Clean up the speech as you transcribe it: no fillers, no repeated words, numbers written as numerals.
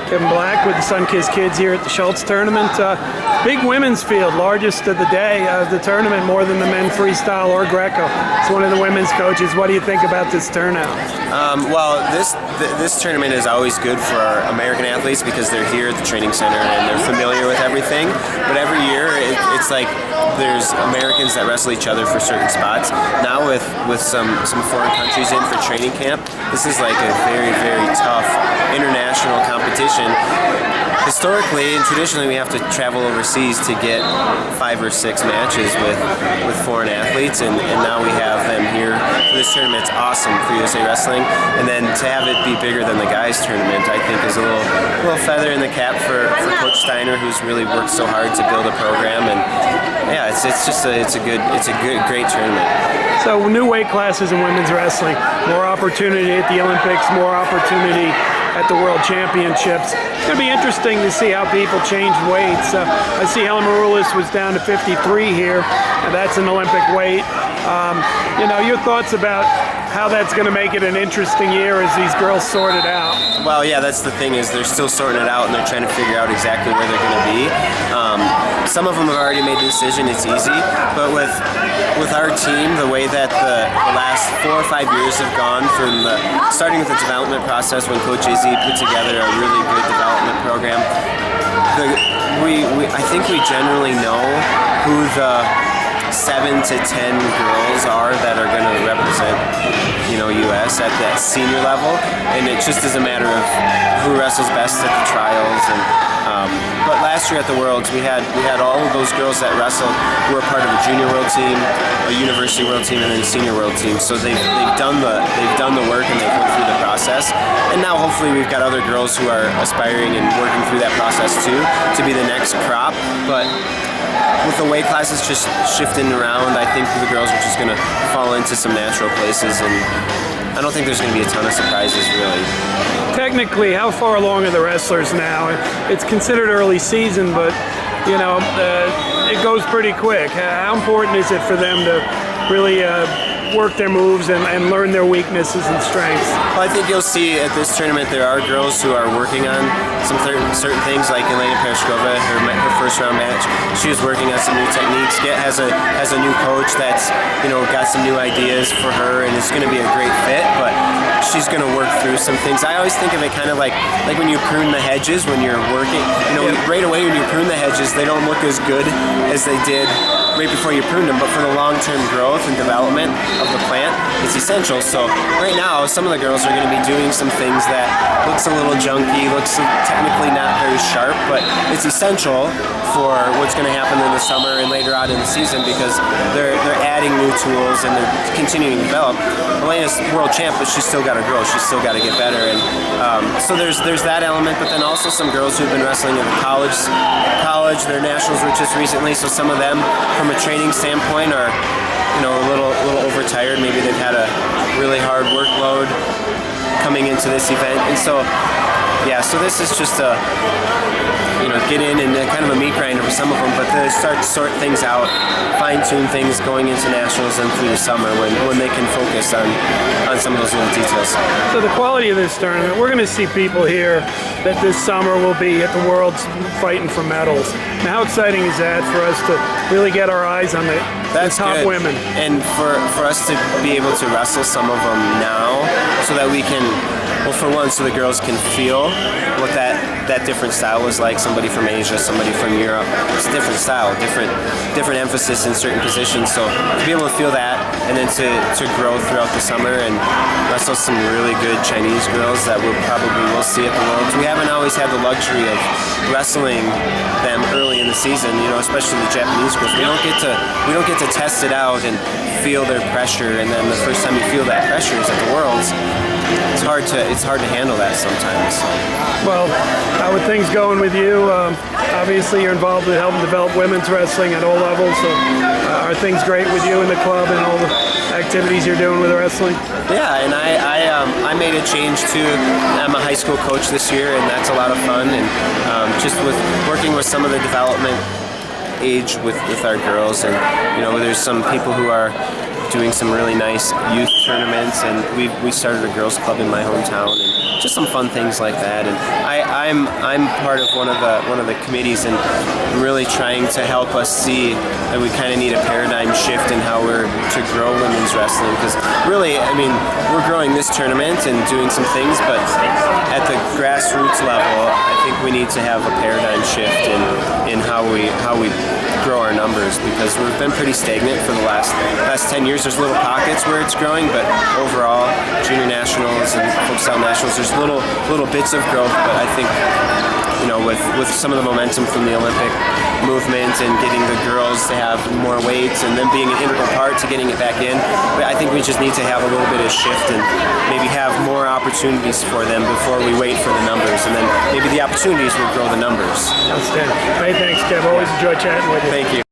Kevin Black with the Sunkist kids here at the Schultz tournament. Big women's field, largest of the day of the tournament, more than the men freestyle or Greco. It's one of the women's coaches. What do you think about this turnout? Well, this tournament is always good for our American athletes because they're here at the training center and they're familiar with everything. But every year, it's like there's Americans that wrestle each other for certain spots. Now with some foreign countries in for training camp, this is like a very, very tough international competition. Historically and traditionally, we have to travel overseas to get 5 or 6 matches with foreign athletes, and now we have them here for this tournament. It's awesome for USA Wrestling, and then to have it be bigger than the guys tournament, I think is a little feather in the cap for Coach Steiner, who's really worked so hard to build a program. And yeah, it's a great tournament. So new weight classes in women's wrestling, more opportunity at the Olympics, more opportunity at the World Championships. It's going to be interesting to see how people change weights. I see Helen Maroulis was down to 53 here, and that's an Olympic weight. Your thoughts about how that's going to make it an interesting year as these girls sort it out? Well, yeah, that's the thing, is they're still sorting it out and they're trying to figure out exactly where they're going to be. Some of them have already made the decision, it's easy, but with our team, the way that the last 4 or 5 years have gone, from starting with the development process when Coach Izzy put together a really good development program, I think we generally know who the 7 to 10 girls are that are going to represent, U.S. at that senior level, and it just is a matter of who wrestles best at the trials. And but last year at the Worlds, we had all of those girls that wrestled who were part of a junior world team, a university world team, and then a senior world team. So they've done the work and they've went through the process. And now hopefully we've got other girls who are aspiring and working through that process too to be the next crop. But with the weight classes just shifting around, I think the girls are just going to fall into some natural places, and I don't think there's going to be a ton of surprises, really. Technically, how far along are the wrestlers now? It's considered early season, but it goes pretty quick. How important is it for them to really work their moves and learn their weaknesses and strengths? Well, I think you'll see at this tournament there are girls who are working on some certain things, like Elena Pershkova, her first round match. She was working on some new techniques. Has a new coach that's got some new ideas for her, and it's going to be a great fit. But she's going to work through some things. I always think of it kind of like when you prune the hedges when you're working. Right away when you prune the hedges, they don't look as good as they did right before you pruned them. But for the long-term growth and development of the plant, it's essential. So right now, some of the girls are going to be doing some things that looks a little junky, looks technically not very sharp, but it's essential for what's going to happen in the summer and later on in the season, because they're adding new tools and they're continuing to develop. Elena's world champ, but she's still got to grow. She's still got to get better, and so there's that element. But then also some girls who've been wrestling at the college. Their nationals were just recently, so some of them, from a training standpoint, are a little overtired. Maybe they've had a really hard workload coming into this event, and so this is just a get in and kind of a meat grinder for some of them, but they start to sort things out, fine-tune things going into nationals and through the summer when they can focus on some of those little details. So the quality of this tournament, we're going to see people here that this summer will be at the Worlds fighting for medals. Now, how exciting is that for us to really get our eyes on the top good. Women? And for us to be able to wrestle some of them now so that we can, well, for one, so the girls can feel what that different style was like. Somebody from Asia, somebody from Europe. It's a different style, different emphasis in certain positions. So to be able to feel that, and then to grow throughout the summer and wrestle some really good Chinese girls that we'll see at the Worlds. We haven't always had the luxury of wrestling them early in the season, especially the Japanese girls. We don't get to test it out and feel their pressure, and then the first time you feel that pressure is at the Worlds. It's hard to handle that sometimes. Well, how are things going with you? Obviously, you're involved with helping develop women's wrestling at all levels. So, are things great with you in the club and all the activities you're doing with wrestling? Yeah, and I made a change too. I'm a high school coach this year, and that's a lot of fun. And just with working with some of the development age with our girls, and there's some people who are doing some really nice youth tournaments, and we started a girls club in my hometown, and just some fun things like that. And I'm part of one of the committees and really trying to help us see that we kind of need a paradigm shift in how we're to grow women's wrestling, because really, I mean, we're growing this tournament and doing some things, but at the grassroots level, I think we need to have a paradigm shift in how we grow our numbers, because we've been pretty stagnant for the last 10 years. There's little pockets where it's growing, but overall, junior nationals and folk style nationals, there's little bits of growth. But I think, you know, with some of the momentum from the Olympic movement and getting the girls to have more weights and then being an integral part to getting it back in, but I think we just need to have a little bit of shift and maybe have more opportunities for them before we wait for the numbers, and then maybe the opportunities will grow the numbers. Outstanding. Hey, thanks, Kev. Always enjoy chatting with you. Thank you.